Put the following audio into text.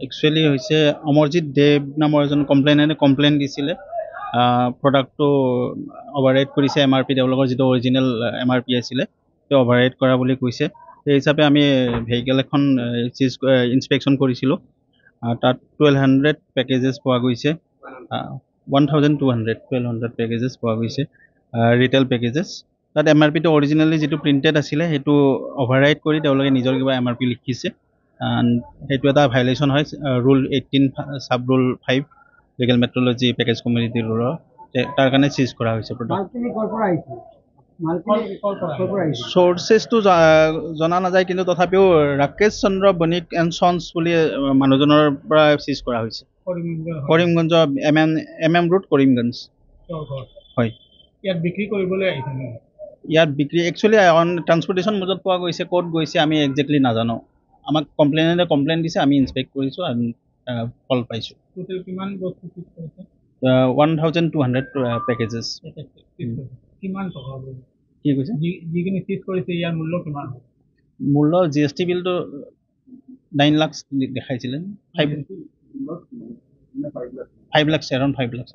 actually হৈছে অমৰজিৎ দেৱ নামৰ এজন কমপ্লেইনাৰে কমপ্লেইন দিছিলে প্ৰডাক্টটো অভাৰৰাইড কৰিছে এম আৰ পি তেওঁলোকৰ যিটো অৰিজিনেল এম আৰ পি আছিলে সেইটো অভাৰৰাইড কৰা বুলি কৈছে সেই হিচাপে আমি ভেহিকেল এখন ইনস্পেকশ্যন কৰিছিলোঁ তাত 1200 পেকেজেছ পোৱা গৈছে 1200 পেকেজেছ পোৱা গৈছে ৰিটেইল পেকেজেছ তাত এম আৰ পিটো অৰিজিনেলি যিটো প্ৰিণ্টেড আছিলে সেইটো অভাৰৰাইড কৰি তেওঁলোকে নিজৰ কিবা এম আৰ পি লিখিছে সেইটো এটা ভাইলেশ্যন হয় ৰুল 18 চাব ৰুল 5 লিগেল মেট্ৰলজি পেকেজ কমিউনিটি ৰুলৰ তাৰ কাৰণে চিজ কৰা হৈছে চ'ৰ্চেছটো জনা নাযায় কিন্তু তথাপিও ৰাকেশ চন্দ্ৰ বণিক এণ্ড চন্স বুলি মানুহজনৰ পৰা চিজ কৰা হৈছে কৰিমগঞ্জ এম ৰোড কৰিমগঞ্জ হয় ইয়াত বিক্ৰী একচুৱেলি অন ট্ৰান্সপৰ্টেশ্যন মজত পোৱা গৈছে ক'ত গৈছে আমি একজেক্টলি নাজানো আমাক কমপ্লেইনাৰে কমপ্লেইন দিছে আমি ইনস্পেক্ট কৰিছোঁ আৰু ফল পাইছোঁ 1200 পেকেজেছ কি কৈছে মূল্য জি এছ টি বিলটো 9 লাখ দেখাইছিলে 5 লাখ এৰাউণ্ড 5 লাখ